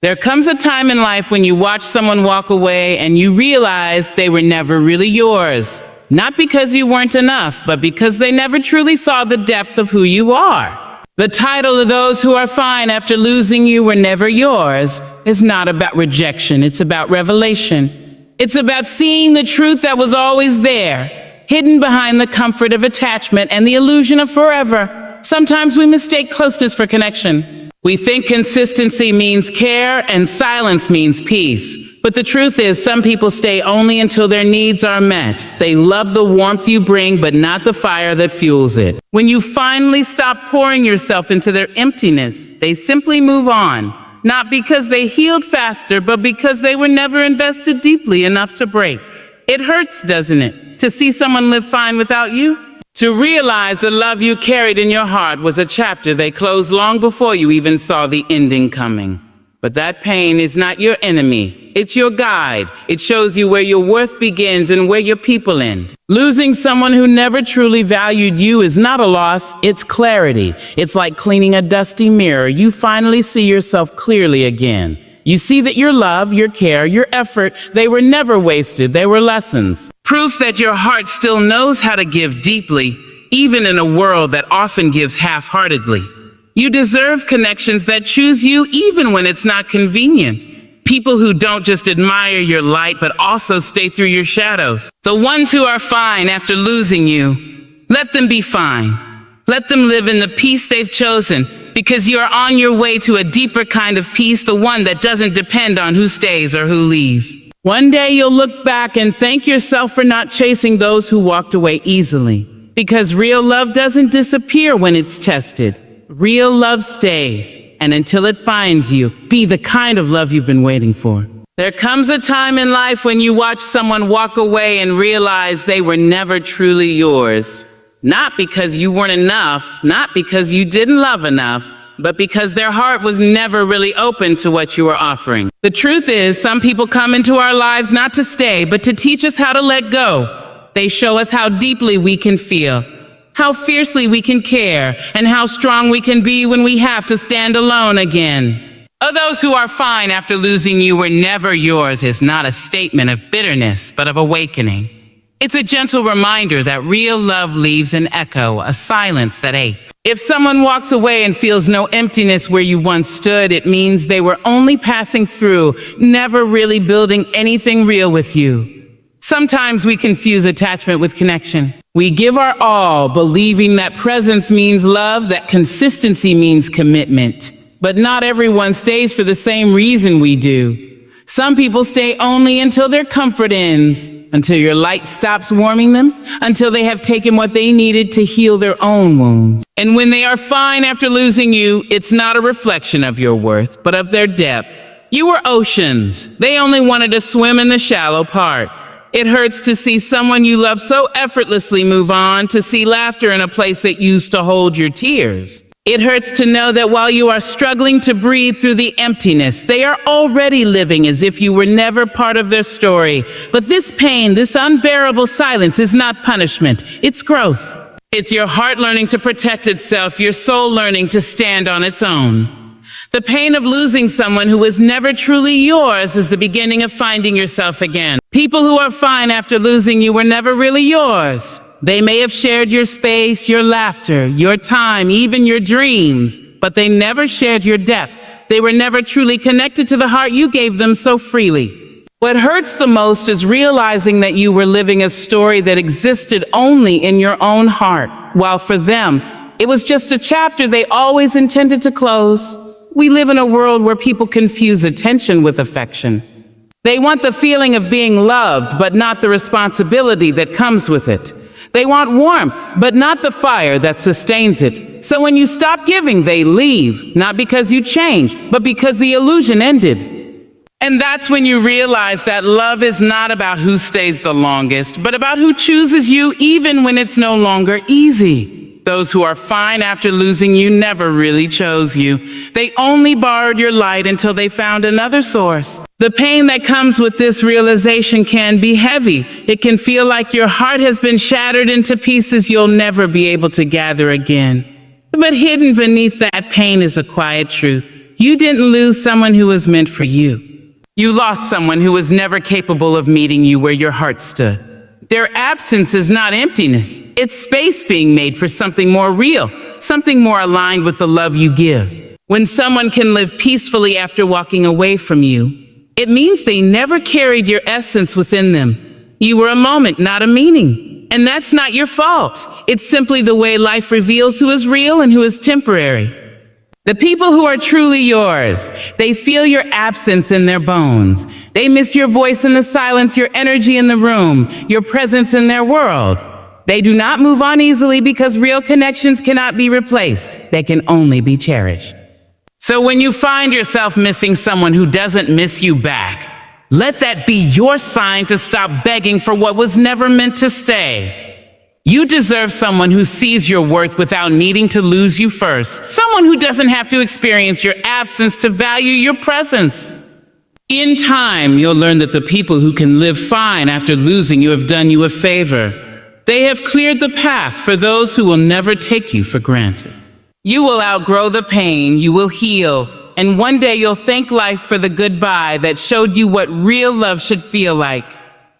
There comes a time in life when you watch someone walk away and you realize they were never really yours. Not because you weren't enough, but because they never truly saw the depth of who you are. The title of those who are fine after losing you were never yours is not about rejection, it's about revelation. It's about seeing the truth that was always there, hidden behind the comfort of attachment and the illusion of forever. Sometimes we mistake closeness for connection. We think consistency means care and silence means peace. But the truth is, some people stay only until their needs are met. They love the warmth you bring, but not the fire that fuels it. When you finally stop pouring yourself into their emptiness, they simply move on. Not because they healed faster, but because they were never invested deeply enough to break. It hurts, doesn't it, to see someone live fine without you? To realize the love you carried in your heart was a chapter they closed long before you even saw the ending coming. But that pain is not your enemy. It's your guide. It shows you where your worth begins and where your people end. Losing someone who never truly valued you is not a loss, it's clarity. It's like cleaning a dusty mirror. You finally see yourself clearly again. You see that your love, your care, your effort, they were never wasted, they were lessons. Proof that your heart still knows how to give deeply, even in a world that often gives half-heartedly. You deserve connections that choose you even when it's not convenient. People who don't just admire your light, but also stay through your shadows. The ones who are fine after losing you, let them be fine. Let them live in the peace they've chosen, because you are on your way to a deeper kind of peace, the one that doesn't depend on who stays or who leaves. One day you'll look back and thank yourself for not chasing those who walked away easily, because real love doesn't disappear when it's tested. Real love stays, and until it finds you, be the kind of love you've been waiting for. There comes a time in life when you watch someone walk away and realize they were never truly yours. Not because you weren't enough, not because you didn't love enough, but because their heart was never really open to what you were offering. The truth is, some people come into our lives not to stay, but to teach us how to let go. They show us how deeply we can feel, how fiercely we can care, and how strong we can be when we have to stand alone again. Those who are fine after losing you were never yours is not a statement of bitterness, but of awakening. It's a gentle reminder that real love leaves an echo, a silence that aches. If someone walks away and feels no emptiness where you once stood, it means they were only passing through, never really building anything real with you. Sometimes we confuse attachment with connection. We give our all, believing that presence means love, that consistency means commitment. But not everyone stays for the same reason we do. Some people stay only until their comfort ends, until your light stops warming them, until they have taken what they needed to heal their own wounds. And when they are fine after losing you, it's not a reflection of your worth, but of their depth. You were oceans. They only wanted to swim in the shallow part. It hurts to see someone you love so effortlessly move on, to see laughter in a place that used to hold your tears. It hurts to know that while you are struggling to breathe through the emptiness, they are already living as if you were never part of their story. But this pain, this unbearable silence is not punishment, it's growth. It's your heart learning to protect itself, your soul learning to stand on its own. The pain of losing someone who was never truly yours is the beginning of finding yourself again. People who are fine after losing you were never really yours. They may have shared your space, your laughter, your time, even your dreams, but they never shared your depth. They were never truly connected to the heart you gave them so freely. What hurts the most is realizing that you were living a story that existed only in your own heart, while for them, it was just a chapter they always intended to close. We live in a world where people confuse attention with affection. They want the feeling of being loved, but not the responsibility that comes with it. They want warmth, but not the fire that sustains it. So when you stop giving, they leave, not because you changed, but because the illusion ended. And that's when you realize that love is not about who stays the longest, but about who chooses you even when it's no longer easy. Those who are fine after losing you never really chose you. They only borrowed your light until they found another source. The pain that comes with this realization can be heavy. It can feel like your heart has been shattered into pieces you'll never be able to gather again. But hidden beneath that pain is a quiet truth. You didn't lose someone who was meant for you. You lost someone who was never capable of meeting you where your heart stood. Their absence is not emptiness. It's space being made for something more real, something more aligned with the love you give. When someone can live peacefully after walking away from you, it means they never carried your essence within them. You were a moment, not a meaning. And that's not your fault. It's simply the way life reveals who is real and who is temporary. The people who are truly yours, they feel your absence in their bones. They miss your voice in the silence, your energy in the room, your presence in their world. They do not move on easily because real connections cannot be replaced. They can only be cherished. So when you find yourself missing someone who doesn't miss you back, let that be your sign to stop begging for what was never meant to stay. You deserve someone who sees your worth without needing to lose you first. Someone who doesn't have to experience your absence to value your presence. In time, you'll learn that the people who can live fine after losing you have done you a favor. They have cleared the path for those who will never take you for granted. You will outgrow the pain, you will heal, and one day you'll thank life for the goodbye that showed you what real love should feel like.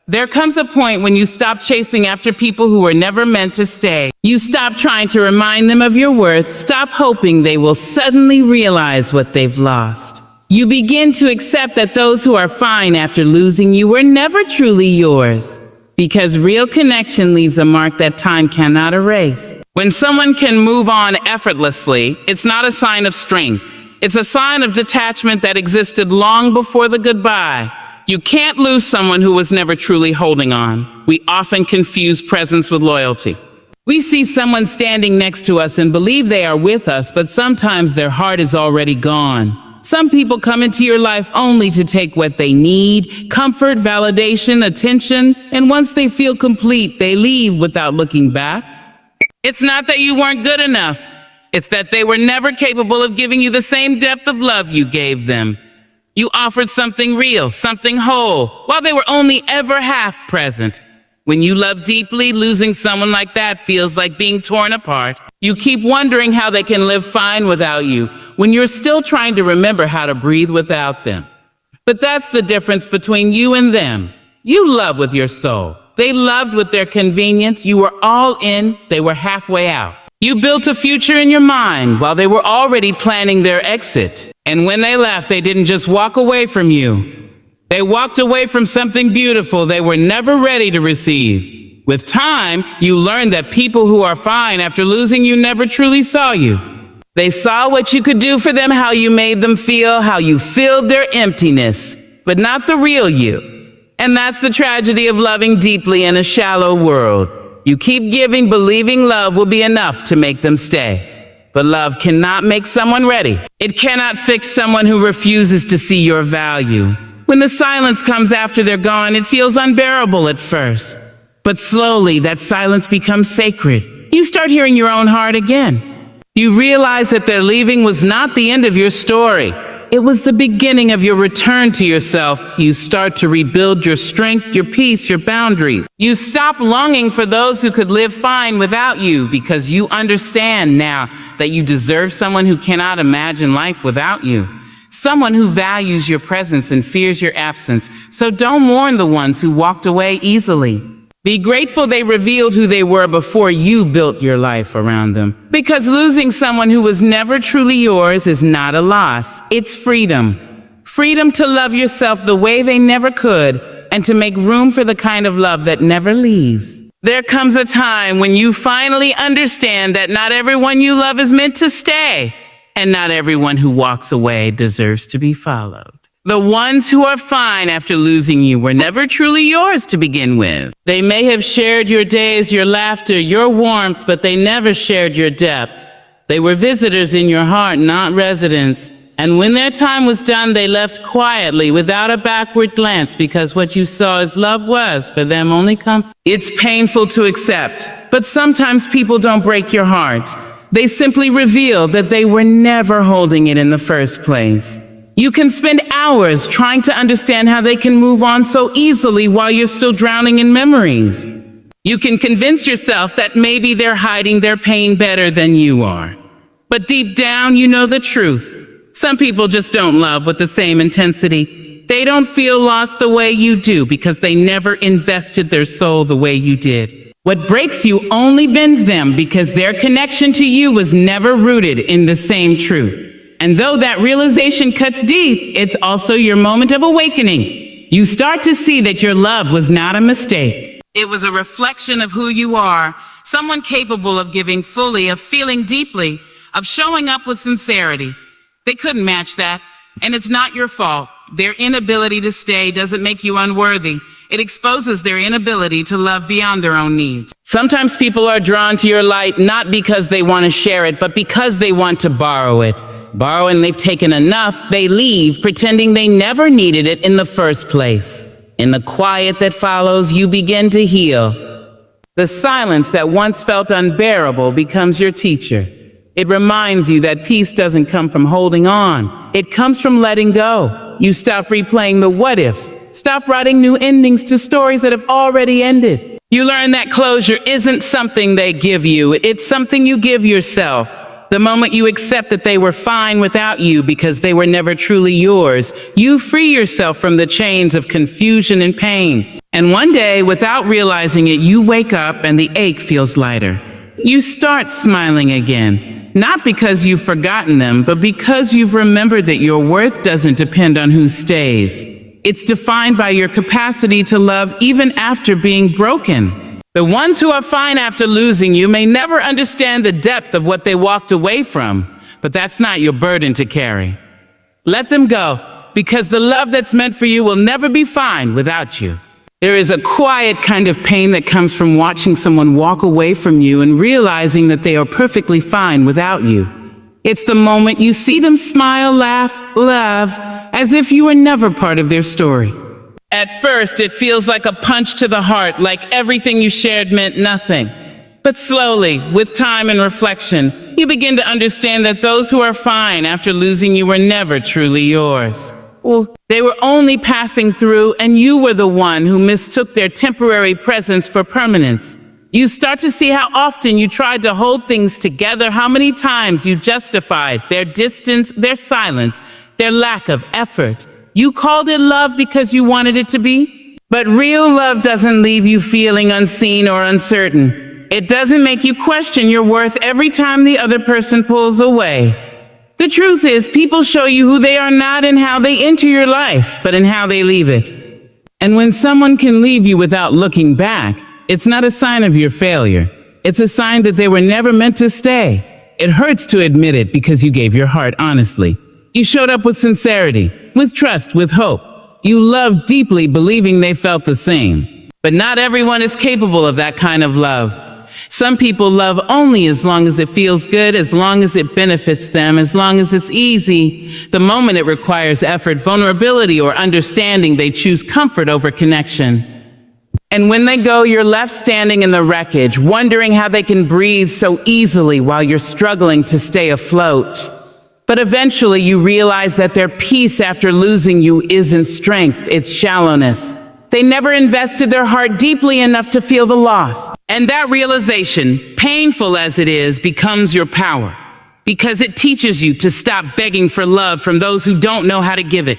There comes a point when you stop chasing after people who were never meant to stay. You stop trying to remind them of your worth. Stop hoping they will suddenly realize what they've lost. You begin to accept that those who are fine after losing you were never truly yours, because real connection leaves a mark that time cannot erase. When someone can move on effortlessly, it's not a sign of strength. It's a sign of detachment that existed long before the goodbye. You can't lose someone who was never truly holding on. We often confuse presence with loyalty. We see someone standing next to us and believe they are with us, but sometimes their heart is already gone. Some people come into your life only to take what they need, comfort, validation, attention, and once they feel complete, they leave without looking back. It's not that you weren't good enough. It's that they were never capable of giving you the same depth of love you gave them. You offered something real, something whole, while they were only ever half present. When you love deeply, losing someone like that feels like being torn apart. You keep wondering how they can live fine without you, when you're still trying to remember how to breathe without them. But that's the difference between you and them. You love with your soul. They loved with their convenience. You were all in, they were halfway out. You built a future in your mind while they were already planning their exit. And when they left, they didn't just walk away from you. They walked away from something beautiful they were never ready to receive. With time, you learned that people who are fine after losing you never truly saw you. They saw what you could do for them, how you made them feel, how you filled their emptiness, but not the real you. And that's the tragedy of loving deeply in a shallow world. You keep giving, believing love will be enough to make them stay. But love cannot make someone ready. It cannot fix someone who refuses to see your value. When the silence comes after they're gone, it feels unbearable at first. But slowly, that silence becomes sacred. You start hearing your own heart again. You realize that their leaving was not the end of your story. It was the beginning of your return to yourself. You start to rebuild your strength, your peace, your boundaries. You stop longing for those who could live fine without you because you understand now that you deserve someone who cannot imagine life without you. Someone who values your presence and fears your absence. So don't mourn the ones who walked away easily. Be grateful they revealed who they were before you built your life around them. Because losing someone who was never truly yours is not a loss. It's freedom. Freedom to love yourself the way they never could, and to make room for the kind of love that never leaves. There comes a time when you finally understand that not everyone you love is meant to stay, and not everyone who walks away deserves to be followed. The ones who are fine after losing you were never truly yours to begin with. They may have shared your days, your laughter, your warmth, but they never shared your depth. They were visitors in your heart, not residents. And when their time was done, they left quietly without a backward glance, because what you saw as love was, for them, only comfort. It's painful to accept, but sometimes people don't break your heart. They simply reveal that they were never holding it in the first place. You can spend hours trying to understand how they can move on so easily while you're still drowning in memories. You can convince yourself that maybe they're hiding their pain better than you are. But deep down, you know the truth. Some people just don't love with the same intensity. They don't feel lost the way you do because they never invested their soul the way you did. What breaks you only bends them because their connection to you was never rooted in the same truth. And though that realization cuts deep, it's also your moment of awakening. You start to see that your love was not a mistake. It was a reflection of who you are, someone capable of giving fully, of feeling deeply, of showing up with sincerity. They couldn't match that, and it's not your fault. Their inability to stay doesn't make you unworthy. It exposes their inability to love beyond their own needs. Sometimes people are drawn to your light not because they want to share it, but because they want to borrow it. Borrowing they've taken enough, they leave, pretending they never needed it in the first place. In the quiet that follows, you begin to heal. The silence that once felt unbearable becomes your teacher. It reminds you that peace doesn't come from holding on. It comes from letting go. You stop replaying the what-ifs. Stop writing new endings to stories that have already ended. You learn that closure isn't something they give you. It's something you give yourself. The moment you accept that they were fine without you because they were never truly yours, you free yourself from the chains of confusion and pain. And one day, without realizing it, you wake up and the ache feels lighter. You start smiling again, not because you've forgotten them, but because you've remembered that your worth doesn't depend on who stays. It's defined by your capacity to love even after being broken. The ones who are fine after losing you may never understand the depth of what they walked away from, but that's not your burden to carry. Let them go, because the love that's meant for you will never be fine without you. There is a quiet kind of pain that comes from watching someone walk away from you and realizing that they are perfectly fine without you. It's the moment you see them smile, laugh, love, as if you were never part of their story. At first, it feels like a punch to the heart, like everything you shared meant nothing. But slowly, with time and reflection, you begin to understand that those who are fine after losing you were never truly yours. They were only passing through, and you were the one who mistook their temporary presence for permanence. You start to see how often you tried to hold things together, how many times you justified their distance, their silence, their lack of effort. You called it love because you wanted it to be. But real love doesn't leave you feeling unseen or uncertain. It doesn't make you question your worth every time the other person pulls away. The truth is, people show you who they are not in how they enter your life, but in how they leave it. And when someone can leave you without looking back, it's not a sign of your failure. It's a sign that they were never meant to stay. It hurts to admit it because you gave your heart honestly. You showed up with sincerity, with trust, with hope. You loved deeply, believing they felt the same. But not everyone is capable of that kind of love. Some people love only as long as it feels good, as long as it benefits them, as long as it's easy. The moment it requires effort, vulnerability, or understanding, they choose comfort over connection. And when they go, you're left standing in the wreckage, wondering how they can breathe so easily while you're struggling to stay afloat. But eventually you realize that their peace after losing you isn't strength, it's shallowness. They never invested their heart deeply enough to feel the loss. And that realization, painful as it is, becomes your power. Because it teaches you to stop begging for love from those who don't know how to give it.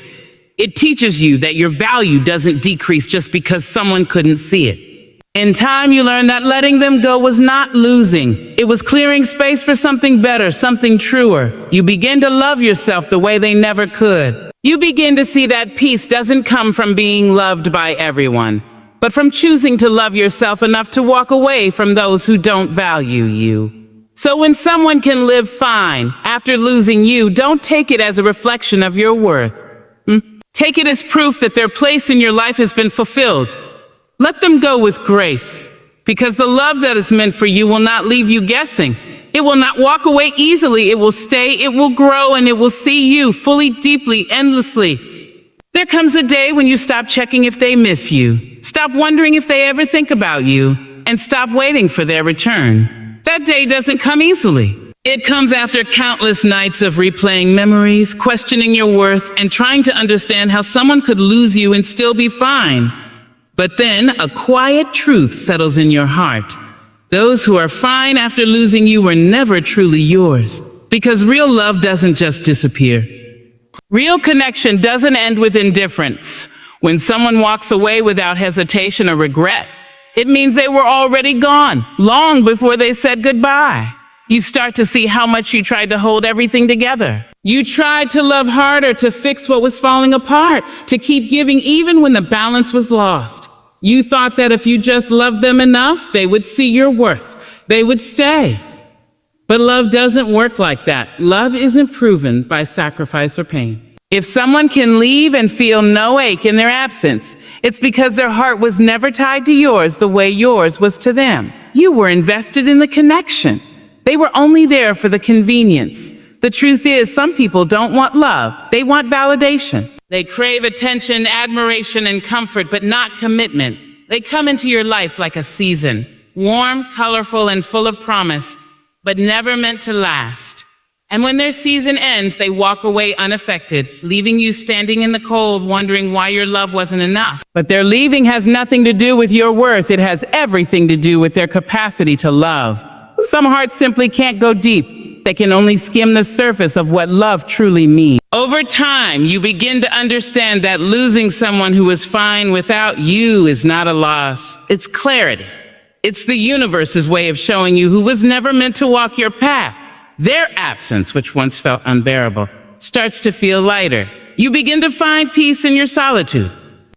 It teaches you that your value doesn't decrease just because someone couldn't see it. In time, you learn that letting them go was not losing. It was clearing space for something better, something truer. You begin to love yourself the way they never could. You begin to see that peace doesn't come from being loved by everyone, but from choosing to love yourself enough to walk away from those who don't value you. So when someone can live fine after losing you, don't take it as a reflection of your worth. Take it as proof that their place in your life has been fulfilled. Let them go with grace, because the love that is meant for you will not leave you guessing. It will not walk away easily. It will stay, it will grow, and it will see you fully, deeply, endlessly. There comes a day when you stop checking if they miss you, stop wondering if they ever think about you, and stop waiting for their return. That day doesn't come easily. It comes after countless nights of replaying memories, questioning your worth, and trying to understand how someone could lose you and still be fine. But then a quiet truth settles in your heart. Those who are fine after losing you were never truly yours, because real love doesn't just disappear. Real connection doesn't end with indifference. When someone walks away without hesitation or regret, it means they were already gone, long before they said goodbye. You start to see how much you tried to hold everything together. You tried to love harder, to fix what was falling apart, to keep giving even when the balance was lost. You thought that if you just loved them enough, they would see your worth. They would stay. But love doesn't work like that. Love isn't proven by sacrifice or pain. If someone can leave and feel no ache in their absence, it's because their heart was never tied to yours the way yours was to them. You were invested in the connection. They were only there for the convenience. The truth is, some people don't want love. They want validation. They crave attention, admiration, and comfort, but not commitment. They come into your life like a season, warm, colorful, and full of promise, but never meant to last. And when their season ends, they walk away unaffected, leaving you standing in the cold, wondering why your love wasn't enough. But their leaving has nothing to do with your worth. It has everything to do with their capacity to love. Some hearts simply can't go deep. They can only skim the surface of what love truly means. Over time, you begin to understand that losing someone who is fine without you is not a loss. It's clarity. It's the universe's way of showing you who was never meant to walk your path. Their absence, which once felt unbearable, starts to feel lighter. You begin to find peace in your solitude.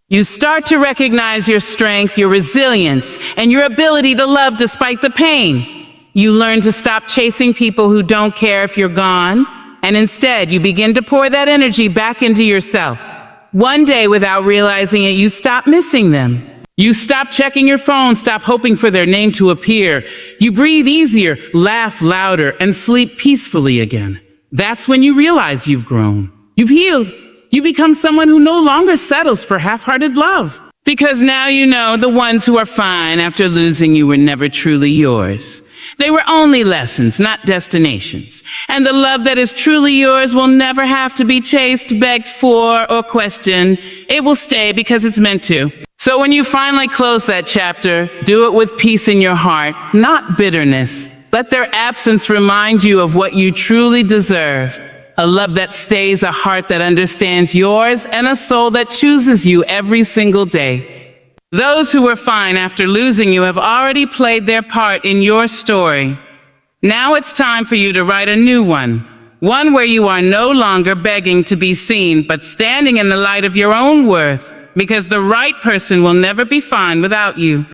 You start to recognize your strength, your resilience, and your ability to love despite the pain. You learn to stop chasing people who don't care if you're gone, and instead you begin to pour that energy back into yourself. One day, without realizing it, you stop missing them. You stop checking your phone, stop hoping for their name to appear. You breathe easier, laugh louder, and sleep peacefully again. That's when you realize you've grown. You've healed. You become someone who no longer settles for half-hearted love. Because now you know the ones who are fine after losing you were never truly yours. They were only lessons, not destinations. And the love that is truly yours will never have to be chased, begged for, or questioned. It will stay because it's meant to. So when you finally close that chapter, do it with peace in your heart, not bitterness. Let their absence remind you of what you truly deserve. A love that stays, a heart that understands yours, and a soul that chooses you every single day. Those who were fine after losing you have already played their part in your story. Now it's time for you to write a new one. One where you are no longer begging to be seen, but standing in the light of your own worth. Because the right person will never be fine without you.